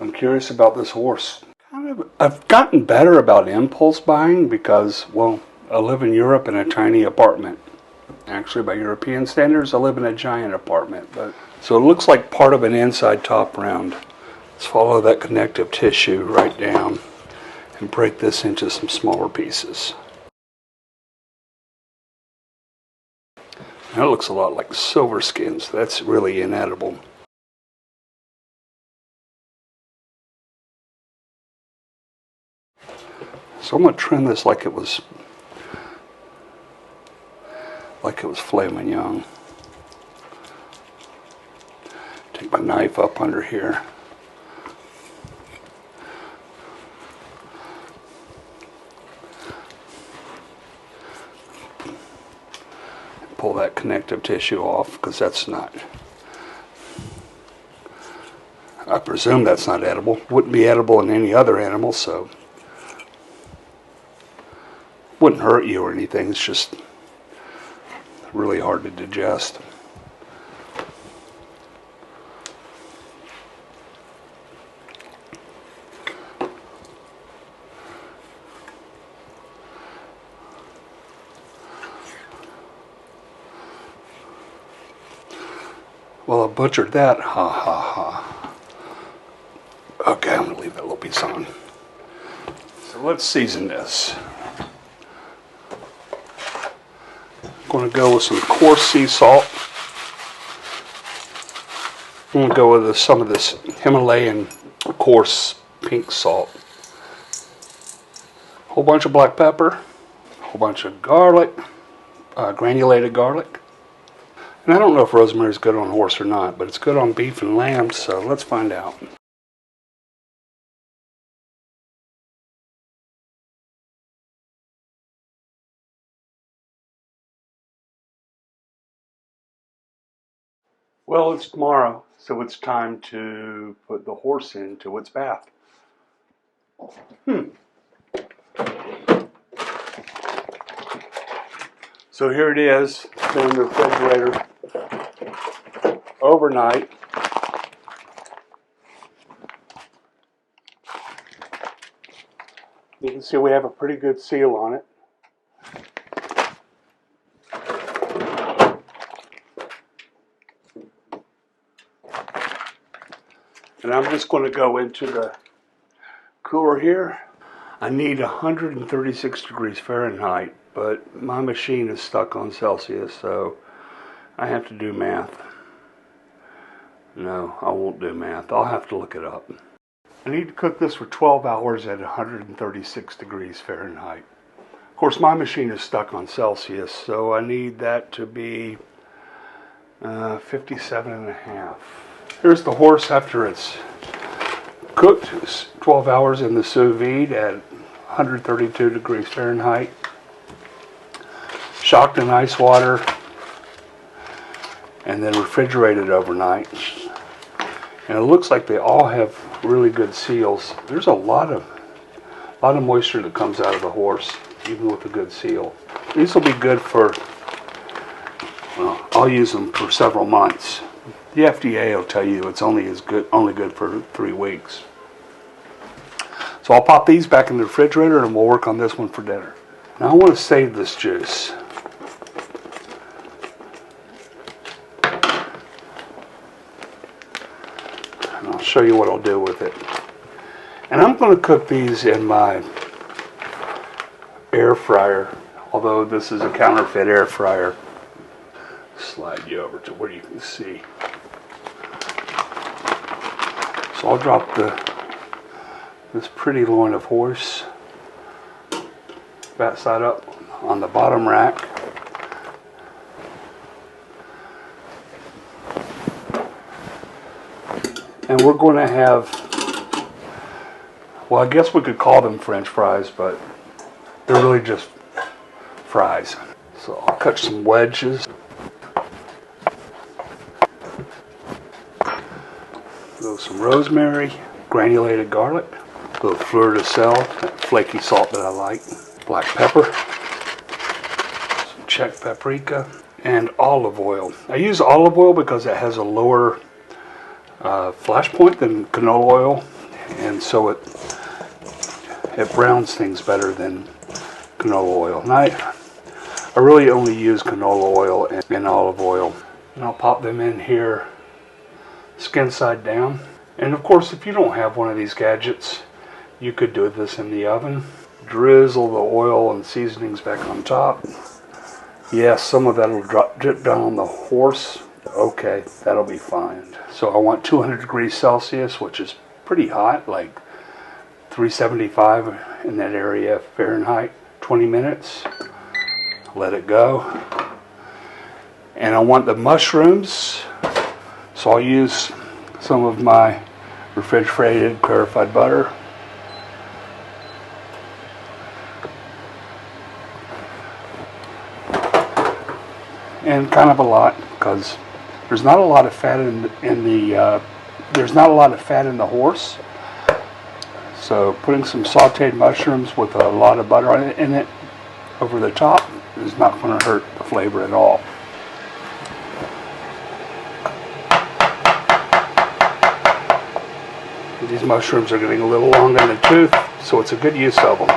I'm curious about this horse. I've gotten better about impulse buying because, well, I live in Europe in a tiny apartment. Actually, by European standards, I live in a giant apartment. But so it looks like part of an inside top round. Let's follow that connective tissue right down and break this into some smaller pieces. That looks a lot like silver skins. That's really inedible. So I'm going to trim this like it was filet mignon. Take my knife up under here. Pull that connective tissue off because that's not, I presume that's not edible. Wouldn't be edible in any other animal, so wouldn't hurt you or anything. It's just really hard to digest. Well, I butchered that. Ha ha ha. Okay, I'm going to leave that little piece on. So let's season this. I'm going to go with some coarse sea salt. I'm going to go with some of this Himalayan coarse pink salt. A whole bunch of black pepper. A whole bunch of garlic. Granulated garlic. And I don't know if rosemary is good on horse or not, but it's good on beef and lamb, so let's find out. Well, it's tomorrow, so it's time to put the horse into its bath. So here it is. It's been in the refrigerator overnight. You can see we have a pretty good seal on it. And I'm just going to go into the cooler here. I need 136 degrees Fahrenheit, but my machine is stuck on Celsius, so I have to do math. No, I won't do math. I'll have to look it up. I need to cook this for 12 hours at 136 degrees Fahrenheit. Of course, my machine is stuck on Celsius, so I need that to be 57.5. Here's the horse after it's cooked. It's 12 hours in the sous vide at 132 degrees Fahrenheit. Shocked in ice water and then refrigerated overnight. And it looks like they all have really good seals. There's a lot of moisture that comes out of the horse, even with a good seal. These will be good for, well, I'll use them for several months. The FDA will tell you it's only good for 3 weeks. So I'll pop these back in the refrigerator and we'll work on this one for dinner. Now I want to save this juice. And I'll show you what I'll do with it. And I'm going to cook these in my air fryer, although this is a counterfeit air fryer. Slide you over to where you can see. So I'll drop this pretty loin of horse back side up on the bottom rack. And we're going to have, well, I guess we could call them French fries, but they're really just fries. So I'll cut some wedges. Some rosemary, granulated garlic, a little fleur de sel, that flaky salt that I like, black pepper, some check paprika, and olive oil. I use olive oil because it has a lower flash point than canola oil. and so it browns things better than canola oil. And I really only use canola oil and olive oil. And I'll pop them in here skin side down. And of course, if you don't have one of these gadgets, you could do this in the oven. Drizzle the oil and seasonings back on top. Yes, some of that will drip down on the horse. Okay, that'll be fine. So I want 200 degrees Celsius, which is pretty hot, like 375 in that area Fahrenheit. 20 minutes. Let it go. And I want the mushrooms, so I'll use some of my refrigerated clarified butter. And kind of a lot, because there's not a lot of fat there's not a lot of fat in the horse. So putting some sauteed mushrooms with a lot of butter in it over the top is not going to hurt the flavor at all. These mushrooms are getting a little long in the tooth, so it's a good use of them.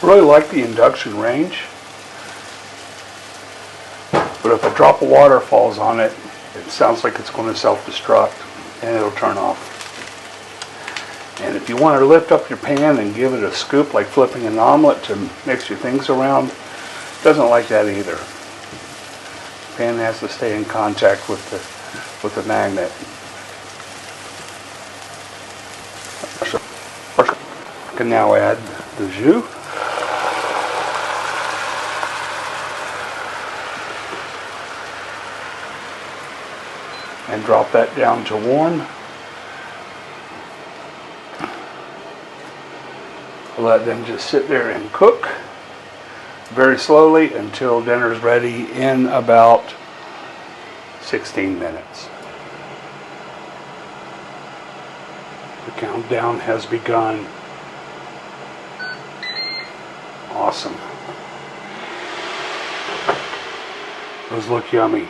I really like the induction range, but if a drop of water falls on it, it sounds like it's going to self-destruct and it'll turn off. And if you want to lift up your pan and give it a scoop like flipping an omelet to mix your things around, it doesn't like that either. The pan has to stay in contact with the magnet. I can now add the jus. And drop that down to warm. Let them just sit there and cook very slowly until dinner's ready in about 16 minutes. The countdown has begun. Awesome. Those look yummy.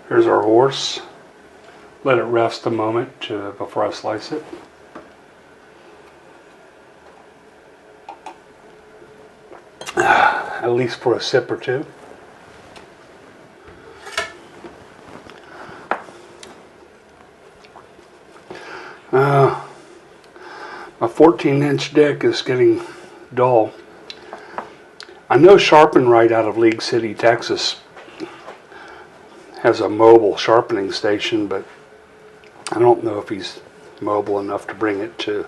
Here's our horse. Let it rest a moment before I slice it. At least for a sip or two. My 14-inch deck is getting dull. I know Sharpen Right out of League City, Texas has a mobile sharpening station, but I don't know if he's mobile enough to bring it to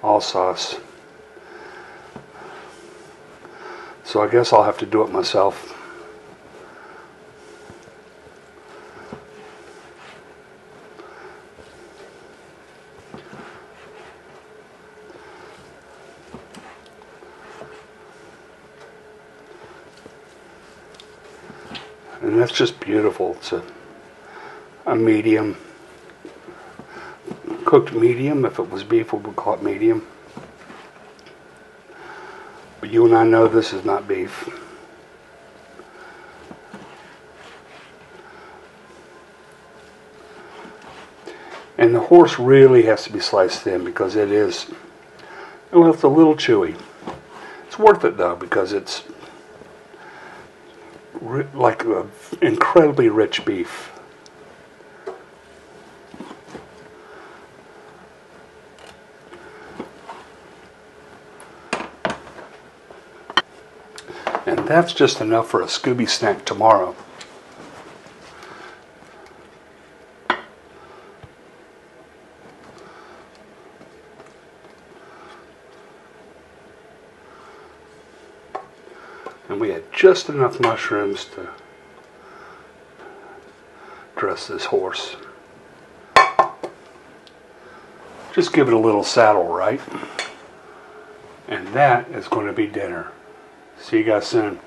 Alsace. So I guess I'll have to do it myself. And that's just beautiful. It's a medium, cooked medium. If it was beef, we would call it medium. But you and I know this is not beef. And the horse really has to be sliced thin because it is, well, it's a little chewy. It's worth it though because it's like an incredibly rich beef. And that's just enough for a Scooby snack tomorrow. And we had just enough mushrooms to dress this horse. Just give it a little saddle, right? And that is going to be dinner. See you guys soon.